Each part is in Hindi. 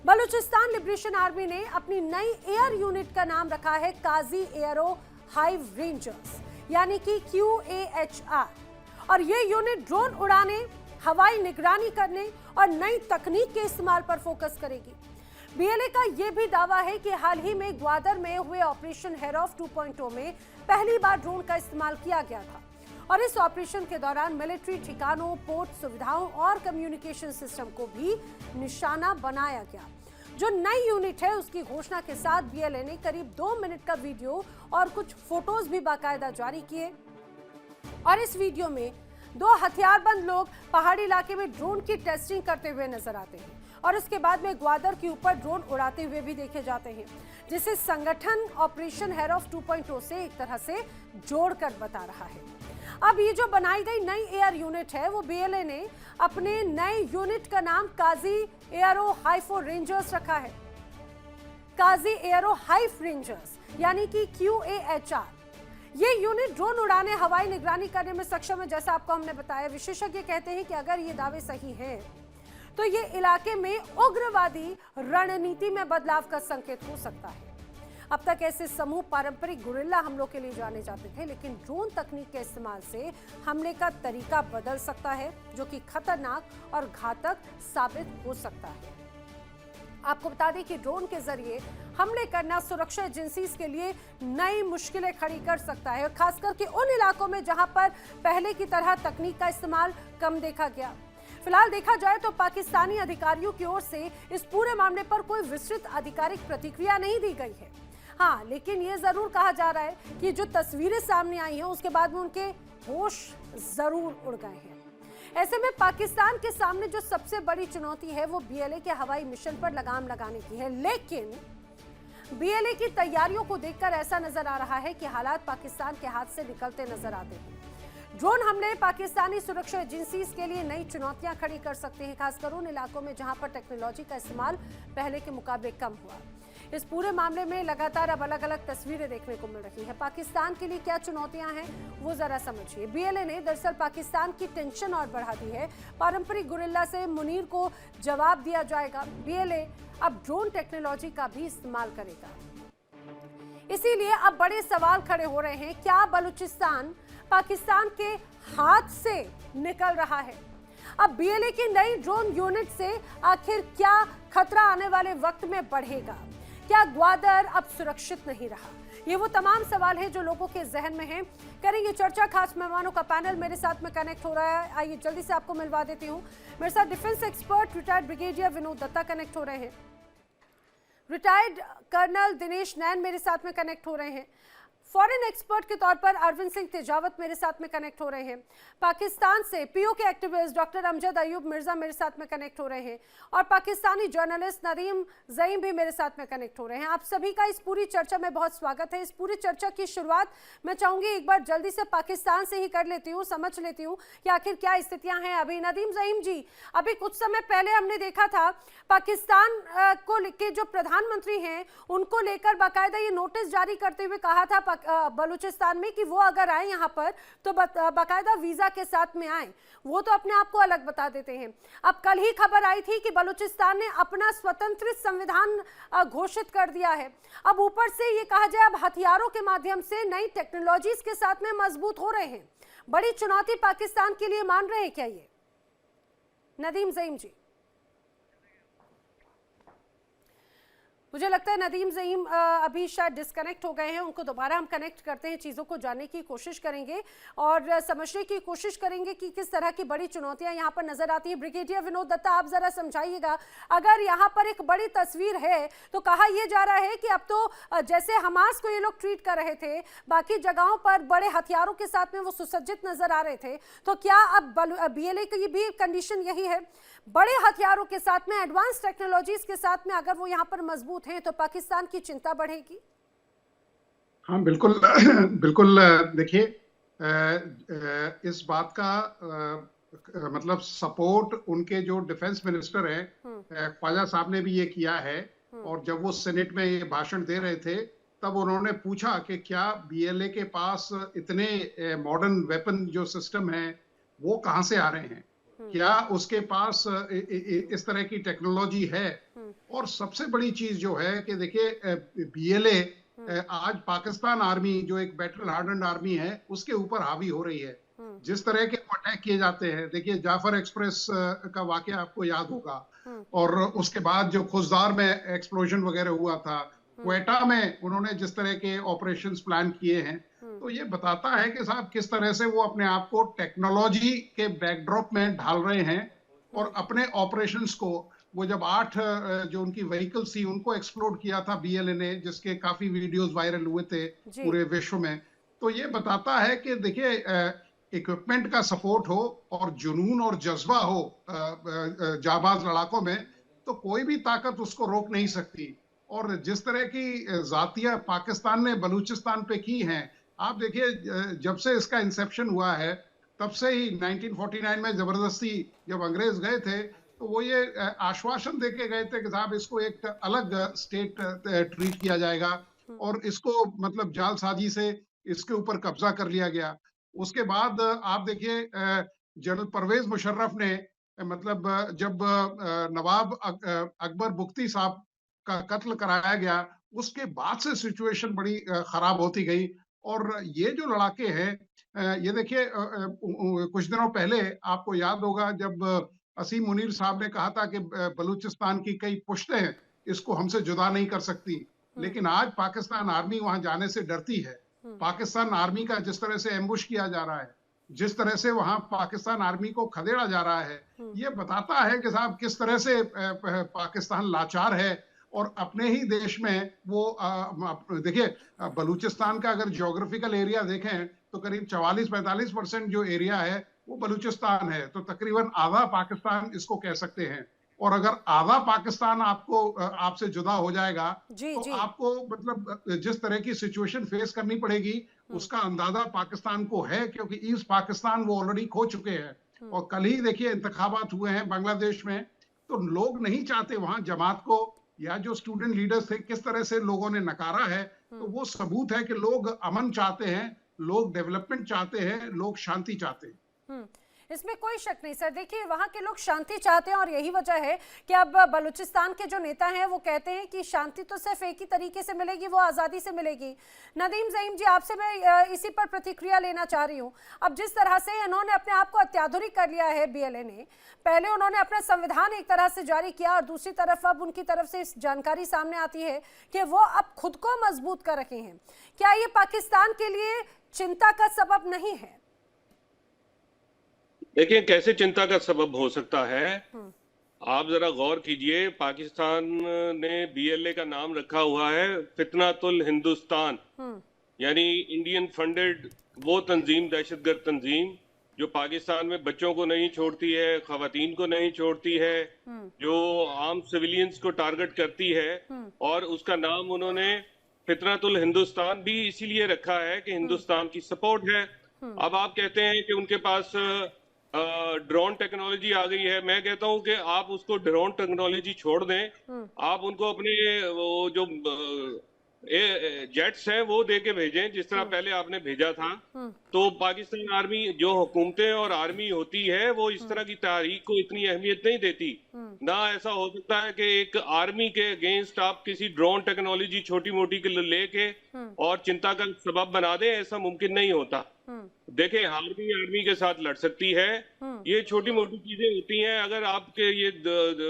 बलूचिस्तान लिबरेशन आर्मी ने अपनी नई एयर यूनिट का नाम रखा है काजी एयरो हाइव रेंजर्स, यानी कि QAHR। और ये यूनिट ड्रोन उड़ाने, हवाई निगरानी करने और नई तकनीक के इस्तेमाल पर फोकस करेगी। BLA का यह भी दावा है कि हाल ही में ग्वादर में हुए ऑपरेशन हेरॉफ 2.0 में पहली बार ड्रोन का इस्तेमाल किया गया था और इस ऑपरेशन के दौरान मिलिट्री ठिकानों, पोर्ट सुविधाओं और कम्युनिकेशन सिस्टम को भी निशाना बनाया गया। जो नई यूनिट है उसकी घोषणा के साथ BLA ने करीब 2 मिनट का वीडियो और कुछ फोटोज भी बाकायदा जारी किए और इस वीडियो में 2 हथियारबंद लोग पहाड़ी इलाके में ड्रोन की टेस्टिंग करते हुए नजर आते हैं और उसके बाद में ग्वादर के ऊपर ड्रोन उड़ाते हुए भी देखे जाते हैं, जिसे संगठन ऑपरेशन हेरॉफ 2.0 से एक तरह से जोड़कर बता रहा है। अब ये जो बनाई गई नई एयर यूनिट है वो BLA ने अपने नए यूनिट का नाम काजी एयरो हाइव रेंजर्स रखा है। काजी एयरो हाइव रेंजर्स यानी कि QAHR। ये यूनिट ड्रोन उड़ाने, हवाई निगरानी करने में सक्षम है। जैसा आपको हमने बताया, विशेषज्ञ कहते हैं कि अगर ये दावे सही हैं तो ये इलाके में उग्रवादी रणनीति में बदलाव का संकेत हो सकता है। अब तक ऐसे समूह पारंपरिक गुरिल्ला हमलों के लिए जाने जाते थे, लेकिन ड्रोन तकनीक के इस्तेमाल से हमले का तरीका बदल सकता है, जो कि खतरनाक और घातक साबित हो सकता है। आपको बता दें कि ड्रोन के जरिए हमले करना सुरक्षा एजेंसीज के लिए नई मुश्किलें खड़ी कर सकता है, और खासकर के उन इलाकों में जहां पर पहले की तरह तकनीक का इस्तेमाल कम देखा गया। फिलहाल देखा जाए तो पाकिस्तानी अधिकारियों की ओर से इस पूरे मामले पर कोई विस्तृत आधिकारिक प्रतिक्रिया नहीं दी गई है। हाँ, लेकिन ये जरूर कहा जा रहा है कि जो तस्वीरें सामने आई हैं उसके बाद में उनके होश जरूर उड़ गए हैं। ऐसे में पाकिस्तान के सामने जो सबसे बड़ी चुनौती है वो BLA के हवाई मिशन पर लगाम लगाने की है, लेकिन BLA की तैयारियों को देखकर ऐसा नजर आ रहा है कि हालात पाकिस्तान के हाथ से निकलते नजर आते हैं। ड्रोन हमले पाकिस्तानी सुरक्षा एजेंसीज के लिए नई चुनौतियां खड़ी कर सकते हैं, खासकर उन इलाकों में जहां पर टेक्नोलॉजी का इस्तेमाल पहले के मुकाबले कम हुआ। इस पूरे मामले में लगातार अब अलग अलग तस्वीरें देखने को मिल रही है। पाकिस्तान के लिए क्या चुनौतियां हैं वो जरा समझिए। BLA ने दरअसल पाकिस्तान की टेंशन और बढ़ा दी है। पारंपरिक गुरिल्ला से मुनीर को जवाब दिया जाएगा। BLA अब ड्रोन टेक्नोलॉजी का भी इस्तेमाल करेगा। इसीलिए अब बड़े सवाल खड़े हो रहे हैं, क्या बलूचिस्तान पाकिस्तान के हाथ से निकल रहा है? अब BLA की नई ड्रोन यूनिट से आखिर क्या खतरा आने वाले वक्त में बढ़ेगा? क्या ग्वादर अब सुरक्षित नहीं रहा? ये वो तमाम सवाल हैं जो लोगों के जहन में हैं। करेंगे चर्चा, खास मेहमानों का पैनल मेरे साथ में कनेक्ट हो रहा है। आइए जल्दी से आपको मिलवा देती हूँ। मेरे साथ defence expert retired brigadier Vinod Datta connect हो रहे हैं। रिटायर्ड कर्नल दिनेश नैन मेरे साथ में कनेक्ट हो रहे हैं। फॉरेन एक्सपर्ट के तौर पर अरविंद सिंह तेजावत मेरे साथ में कनेक्ट हो रहे हैं। पाकिस्तान से POK activist doctor Amjad Ayub Mirza मेरे साथ में कनेक्ट हो रहे हैं और पाकिस्तानी जर्नलिस्ट नदीम ज़ईम भी मेरे साथ में कनेक्ट हो रहे हैं। आप सभी का इस पूरी चर्चा में बहुत स्वागत है। इस पूरी चर्चा की शुरुआत मैं चाहूंगी एक बार जल्दी से पाकिस्तान से ही कर लेती हूँ, समझ लेती हूँ कि आखिर क्या स्थितियां हैं अभी। नदीम ज़ईम जी, अभी कुछ समय पहले हमने देखा था पाकिस्तान को के जो प्रधानमंत्री हैं उनको लेकर बाकायदा ये नोटिस जारी करते हुए कहा था बलूचिस्तान में कि वो अगर आए यहाँ पर तो बाकायदा वीजा के साथ में आए। वो तो अपने आप को अलग बता देते हैं। अब कल ही खबर आई थी कि बलूचिस्तान ने अपना स्वतंत्र संविधान घोषित कर दिया है। अब ऊपर से ये कहा जाए अब हथियारों के माध्यम से नई टेक्नोलॉजीज के साथ में मजबूत हो रहे हैं। बड़ी चुनौती पाकिस्तान के लिए मान रहे हैं क्या ये? नदीम ज़ईम जी, मुझे लगता है नदीम ज़ईम अभी शायद डिस्कनेक्ट हो गए हैं। उनको दोबारा हम कनेक्ट करते हैं, चीज़ों को जानने की कोशिश करेंगे और समझने की कोशिश करेंगे कि किस तरह की बड़ी चुनौतियां यहाँ पर नजर आती है। ब्रिगेडियर विनोद दत्ता, आप जरा समझाइएगा, अगर यहाँ पर एक बड़ी तस्वीर है तो कहा यह जा रहा है कि अब तो जैसे हमास को ये लोग ट्रीट कर रहे थे, बाकी जगहों पर बड़े हथियारों के साथ में वो सुसज्जित नजर आ रहे थे, तो क्या अब BLA की भी कंडीशन यही है? बड़े हथियारों के साथ में, एडवांस टेक्नोलॉजीज के साथ में अगर वो यहाँ पर मजबूत हैं तो पाकिस्तान की चिंता बढ़ेगी? हाँ, बिल्कुल बिल्कुल। देखिए, इस बात का मतलब सपोर्ट उनके जो डिफेंस मिनिस्टर हैं ख्वाजा साहब ने भी ये किया है। और जब वो सेनेट में ये भाषण दे रहे थे तब उन्होंने पूछा कि क्या BLA के पास इतने मॉडर्न वेपन जो सिस्टम है वो कहाँ से आ रहे हैं, क्या उसके पास इस तरह की टेक्नोलॉजी है और सबसे बड़ी चीज जो है कि देखिए बीएलए आज पाकिस्तान आर्मी जो एक बैटल हार्डन्ड आर्मी है उसके ऊपर हावी हो रही है। जिस तरह के अटैक किए जाते हैं, देखिए जाफर एक्सप्रेस का वाकया आपको याद होगा, और उसके बाद जो खुजदार में एक्सप्लोजन वगैरह हुआ था, क्वेटा में उन्होंने जिस तरह के ऑपरेशंस प्लान किए हैं, तो ये बताता है कि साहब किस तरह से वो अपने आप को टेक्नोलॉजी के बैकड्रॉप में ढाल रहे हैं और अपने ऑपरेशंस को, वो जब 8 जो उनकी व्हीकल्स थी उनको एक्सप्लोड किया था बीएलए ने, जिसके काफी वीडियोस वायरल हुए थे पूरे विश्व में, तो ये बताता है कि देखिए इक्विपमेंट का सपोर्ट हो और जुनून और जज्बा हो जाबाज लड़ाकों में, तो कोई भी ताकत उसको रोक नहीं सकती। और जिस तरह की जातियां पाकिस्तान ने बलूचिस्तान पे की हैं, आप देखिए जब से इसका इंसेप्शन हुआ है तब से ही 1949 में जबरदस्ती जब अंग्रेज गए थे तो वो ये आश्वासन देके गए थे कि साहब इसको एक अलग स्टेट ट्रीट किया जाएगा, और इसको मतलब जालसाजी से इसके ऊपर कब्जा कर लिया गया। उसके बाद आप देखिए जनरल परवेज मुशर्रफ ने मतलब जब नवाब अकबर बुख्ती साहब का कत्ल कराया गया, उसके बाद से सिचुएशन बड़ी खराब होती गई। और ये जो लड़ाके हैं, ये देखिए कुछ दिनों पहले आपको याद होगा जब असीम मुनीर साहब ने कहा था कि बलूचिस्तान की कई पुश्तें इसको हमसे जुदा नहीं कर सकती, लेकिन आज पाकिस्तान आर्मी वहां जाने से डरती है। पाकिस्तान आर्मी का जिस तरह से एम्बुश किया जा रहा है, जिस तरह से वहां पाकिस्तान आर्मी को खदेड़ा जा रहा है, ये बताता है कि साहब किस तरह से पाकिस्तान लाचार है और अपने ही देश में वो देखिए बलूचिस्तान का अगर ज्योग्राफिकल एरिया देखें तो करीब 44-45% जो एरिया है वो बलूचिस्तान है, तो तकरीबन आधा पाकिस्तान इसको कह सकते हैं। और अगर आधा पाकिस्तान आपको आपसे जुदा हो जाएगा तो आपको मतलब जिस तरह की सिचुएशन फेस करनी पड़ेगी उसका अंदाजा पाकिस्तान को है, क्योंकि ईस्ट पाकिस्तान वो ऑलरेडी खो चुके हैं। और कल ही देखिए इंतखाबात हुए हैं बांग्लादेश में, तो लोग नहीं चाहते वहां जमात को, या जो स्टूडेंट लीडर्स थे किस तरह से लोगों ने नकारा है, तो वो सबूत है कि लोग अमन चाहते हैं, लोग डेवलपमेंट चाहते हैं, लोग शांति चाहते हैं। इसमें कोई शक नहीं सर। देखिए वहां के लोग शांति चाहते हैं और यही वजह है कि अब बलूचिस्तान के जो नेता हैं वो कहते हैं कि शांति तो सिर्फ एक ही तरीके से मिलेगी, वो आज़ादी से मिलेगी। नदीम ज़ईम जी, आपसे मैं इसी पर प्रतिक्रिया लेना चाह रही हूँ। अब जिस तरह से इन्होंने अपने आप को अत्याधुनिक कर लिया है बीएलए ने, पहले उन्होंने अपना संविधान एक तरह से जारी किया और दूसरी तरफ अब उनकी तरफ से इस जानकारी सामने आती है कि वो अब खुद को मजबूत कर रखे हैं। क्या ये पाकिस्तान के लिए चिंता का सबब नहीं है? देखिए कैसे चिंता का सबब हो सकता है, आप जरा गौर कीजिए। पाकिस्तान ने बीएलए का नाम रखा हुआ है फितनातुल हिंदुस्तान, यानी इंडियन फंडेड वो तंजीम, दहशतगर्द तंजीम जो पाकिस्तान में बच्चों को नहीं छोड़ती है, खवातीन को नहीं छोड़ती है, जो आम सिविलियंस को टारगेट करती है, और उसका नाम उन्होंने फितनातुल हिंदुस्तान भी इसीलिए रखा है कि हिंदुस्तान की सपोर्ट है। अब आप कहते हैं कि उनके पास ड्रोन टेक्नोलॉजी आ गई है। मैं कहता हूं कि आप उसको ड्रोन टेक्नोलॉजी छोड़ दें, आप उनको अपने वो जो जेट्स हैं वो दे के भेजें जिस तरह पहले आपने भेजा था। तो पाकिस्तान आर्मी जो हुकूमतें और आर्मी होती है वो इस तरह की तहरीक को इतनी अहमियत नहीं देती। ना ऐसा हो सकता है कि एक आर्मी के अगेंस्ट आप किसी ड्रोन टेक्नोलॉजी छोटी मोटी के लेके और चिंता का सबब बना दें, ऐसा मुमकिन नहीं होता। देखें, आर्मी के साथ लड़ सकती है, ये छोटी मोटी चीजें होती हैं। अगर आपके ये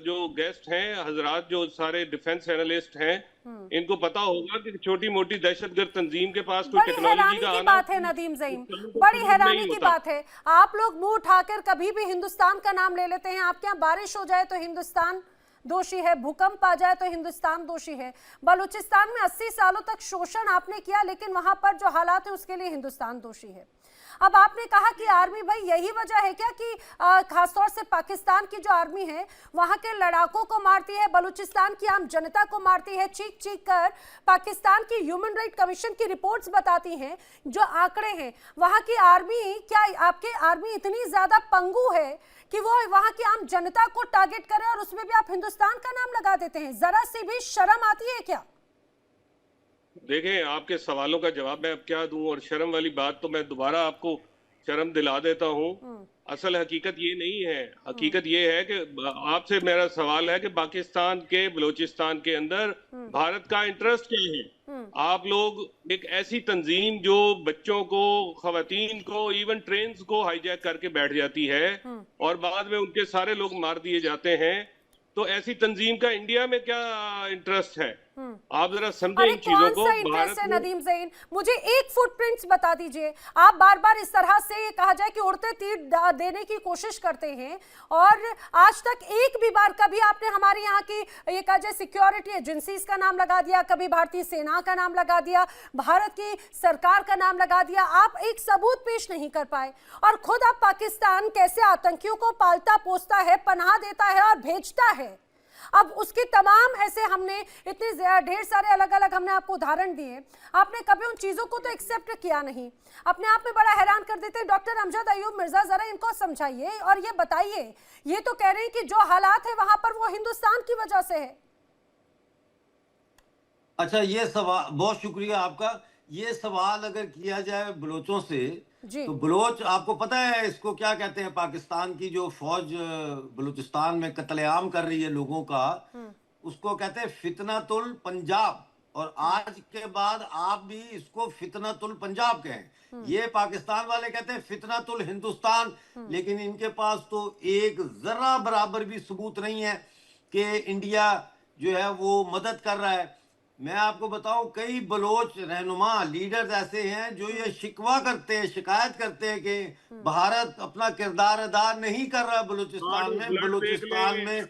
जो गेस्ट हैं हजरात, जो सारे डिफेंस एनालिस्ट हैं, इनको पता होगा कि छोटी मोटी दहशतगर्द तंजीम के पास कोई टेक्नोलॉजी का आना बात है। नदीम ज़ईम, बड़ी हैरानी की बात है, आप लोग मुंह उठाकर कभी भी हिंदुस्तान का नाम ले लेते हैं। आपके यहाँ बारिश हो जाए तो हिंदुस्तान दोषी है, भूकंप आ जाए तो हिंदुस्तान दोषी है। बलूचिस्तान में 80 सालों तक शोषण आपने किया, लेकिन वहां पर जो हालात है उसके लिए हिंदुस्तान दोषी है। अब आपने कहा कि आर्मी, भाई यही वजह है क्या कि खासतौर से पाकिस्तान की जो आर्मी है वहां के लड़ाकों को मारती है, बलूचिस्तान की आम जनता को मारती है, चीख चीख कर? पाकिस्तान की ह्यूमन राइट कमीशन की रिपोर्ट्स बताती हैं, जो आंकड़े हैं, वहां की आर्मी, क्या आपके आर्मी इतनी ज्यादा पंगु है कि वो वहां की आम जनता को टारगेट करे और उसमें भी आप हिंदुस्तान का नाम लगा देते हैं? जरा सी भी शर्म आती है क्या? देखें, आपके सवालों का जवाब मैं अब क्या दूं, और शर्म वाली बात तो मैं दोबारा आपको शर्म दिला देता हूँ। असल हकीकत ये नहीं है। हकीकत ये है कि आपसे मेरा सवाल है कि पाकिस्तान के बलूचिस्तान के अंदर भारत का इंटरेस्ट क्या है? आप लोग एक ऐसी तंजीम जो बच्चों को, खवातीन को, इवन ट्रेन को हाईजैक करके बैठ जाती है और बाद में उनके सारे लोग मार दिए जाते हैं, तो ऐसी तंजीम का इंडिया में क्या इंटरेस्ट है? आप जरा समझें अरे इन चीजों कौन को। सा इंटरेस्ट भारत है में नदीम ज़ैन? मुझे एक फुटप्रिंट्स बता दीजिए। आप बार बार इस तरह से ये कहा जाए कि उड़ते तीर देने की कोशिश करते हैं, और आज तक एक भी बार कभी आपने हमारे यहाँ की ये कहा जाए सिक्योरिटी एजेंसीज का नाम लगा दिया, कभी भारतीय सेना का नाम लगा दिया, भारत की सरकार का नाम लगा दिया, आप एक सबूत पेश नहीं कर पाए। और खुद अब पाकिस्तान कैसे आतंकियों को पालता पोसता है, पनाह देता है और भेजता है। अब उसके तमाम ऐसे हमने इतने ढेर सारे अलग अलग हमने आपको उदाहरण दिए, आपने कभी उन चीजों को तो एक्सेप्ट किया नहीं, अपने आप में बड़ा हैरान कर देते हैं। डॉक्टर अमजद अयूब मिर्जा, जरा इनको समझाइए और ये बताइए, ये तो कह रहे हैं कि जो हालात है वहां पर वो हिंदुस्तान की वजह से है। अच्छा, ये सवाल बहुत शुक्रिया आपका। ये सवाल अगर किया जाए बलोचों से, तो बलोच, आपको पता है इसको क्या कहते हैं? पाकिस्तान की जो फौज बलूचिस्तान में कत्लेआम कर रही है लोगों का, उसको कहते हैं फितनातुल पंजाब। और आज के बाद आप भी इसको फितनातुल पंजाब कहें। ये पाकिस्तान वाले कहते हैं फितनातुल हिंदुस्तान, लेकिन इनके पास तो एक जरा बराबर भी सबूत नहीं है कि इंडिया जो है वो मदद कर रहा है। मैं आपको बताऊं, कई बलोच रहनुमा लीडर्स ऐसे हैं जो ये शिकवा करते हैं, शिकायत करते हैं कि भारत अपना किरदार अदा नहीं कर रहा बलूचिस्तान में। बलूचिस्तान में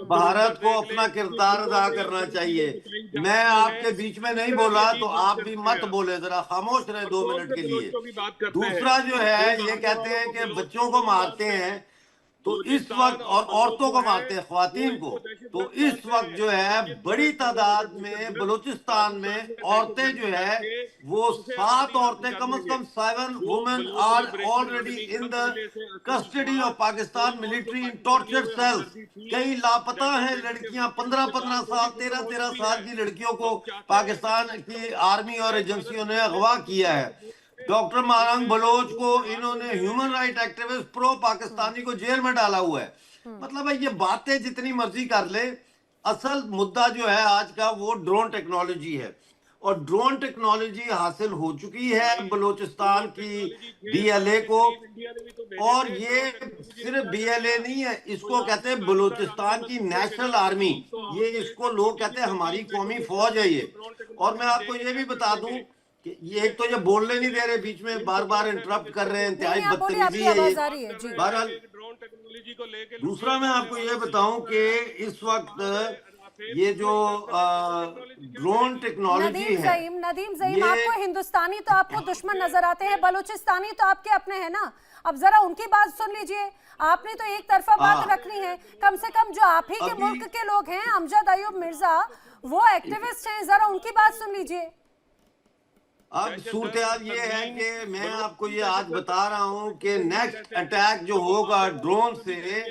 भारत को अपना किरदार अदा करना चाहिए। मैं आपके बीच में नहीं बोला, तो आप भी मत बोले, जरा खामोश रहे 2 मिनट के लिए। दूसरा जो है, ये कहते हैं कि बच्चों को मारते हैं, तो इस वक्त, और औरतों को मारते हैं, ख्वातीन को। तो इस वक्त जो है बड़ी तादाद में बलूचिस्तान में औरतें जो है वो 7 औरतें, कम से कम 7 women are already in the custody of Pakistan military in torture cells. कई लापता हैं लड़कियां, 15-15 साल, 13-13 साल की लड़कियों को पाकिस्तान की आर्मी और एजेंसियों ने अगवा किया है। डॉक्टर मारंग बलोच को इन्होंने human right activist pro Pakistani को जेल में डाला हुआ है। मतलब है, ये बातें जितनी मर्जी कर ले, असल मुद्दा जो है आज का वो ड्रोन टेक्नोलॉजी है। और ड्रोन टेक्नोलॉजी हासिल हो चुकी है बलूचिस्तान की बीएलए को। और ये सिर्फ बीएलए नहीं है, इसको कहते हैं बलूचिस्तान की नेशनल आर्मी। ये इसको लोग कहते हैं हमारी कौमी फौज है ये। और मैं आपको ये भी बता दूं, ये एक तो ये बोलने नहीं दे रहे, बीच में बार बार इंटरप्ट कर रहे हैं, इंतहाई बदतमीजी है ये। बहरहाल, दूसरा मैं आपको ये बताऊं कि इस वक्त ये जो ड्रोन टेक्नोलॉजी है, नदीम ज़ईम, आपको हिंदुस्तानी तो आपको दुश्मन नजर आते हैं, बलूचिस्तानी तो आपके अपने हैं ना। अब जरा उनकी बात सुन लीजिए। आपने तो एक तरफा बात रखनी है, कम से कम जो आप ही के मुल्क के लोग हैं, अमजद अयूब मिर्जा, वो एक्टिविस्ट हैं, जरा उनकी बात सुन लीजिए। अब सूरत ये है कि मैं आपको ये आज बता रहा हूं कि नेक्स्ट अटैक जो होगा ड्रोन से,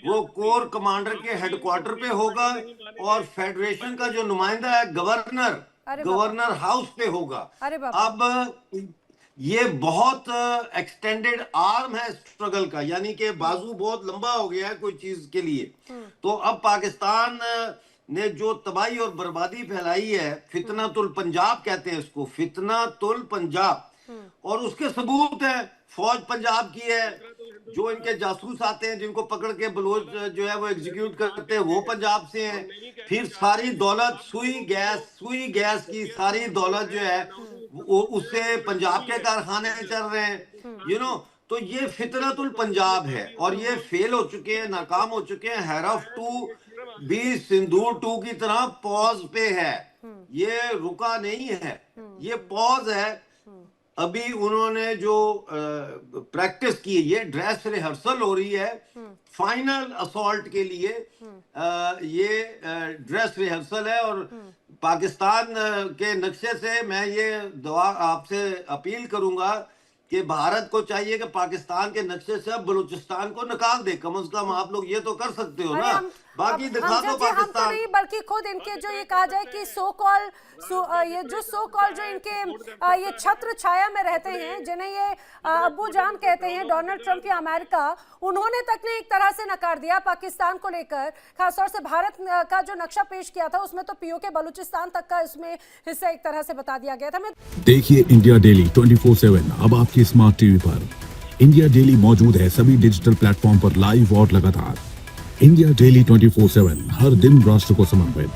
वो कोर कमांडर के हेडक्वार्टर पे होगा, और फेडरेशन का जो नुमाइंदा है गवर्नर हाउस पे होगा। अब ये बहुत एक्सटेंडेड आर्म है स्ट्रगल का, यानी कि बाजू बहुत लंबा हो गया है कोई चीज के लिए। तो अब पाकिस्तान ने जो तबाही और बर्बादी फैलाई है, फितनातुल पंजाब कहते हैं इसको, फितनातुल पंजाब, और उसके सबूत है। फौज पंजाब की है, जो इनके जासूस आते हैं जिनको पकड़ के बलोच जो है वो एग्जीक्यूट करते हैं, वो पंजाब से हैं। फिर सारी दौलत सुई गैस की सारी दौलत जो है वो उससे पंजाब के कारखाने चल रहे हैं, तो ये फितरतुल पंजाब है। और ये फेल हो चुके हैं, नाकाम हो चुके हैं। हैरफ 2 भी सिंदूर 2 की तरह पॉज पे है, ये रुका नहीं है, ये पॉज है। अभी उन्होंने जो प्रैक्टिस की, ये ड्रेस रिहर्सल हो रही है फाइनल असॉल्ट के लिए। ये ड्रेस रिहर्सल है। और पाकिस्तान के नक्शे से मैं ये दुआ आपसे अपील करूंगा कि भारत को चाहिए कि पाकिस्तान के नक्शे से बलूचिस्तान को निकाल दे। कम से कम आप लोग ये तो कर सकते हो ना। बाकी दिखा दो हम तो पाकिस्तान। नहीं, बल्कि खुद इनके जो ये कहा जाए कि सो कॉल जो इनके ये छत्र छाया में रहते हैं, जिन्हें ये अब्बू जान कहते हैं, डोनाल्ड ट्रंप या अमेरिका, उन्होंने तक ने एक तरह से नकार दिया पाकिस्तान को लेकर। खासतौर से भारत का जो नक्शा पेश किया था उसमें तो पीओके बलूचिस्तान तक का इसमें हिस्सा एक तरह से बता दिया गया था। देखिए इंडिया डेली 24/7 अब आपकी स्मार्ट टीवी पर। इंडिया डेली मौजूद है सभी डिजिटल प्लेटफॉर्म पर लाइव और लगातार। इंडिया डेली 24/7 हर दिन राष्ट्र को समर्पित।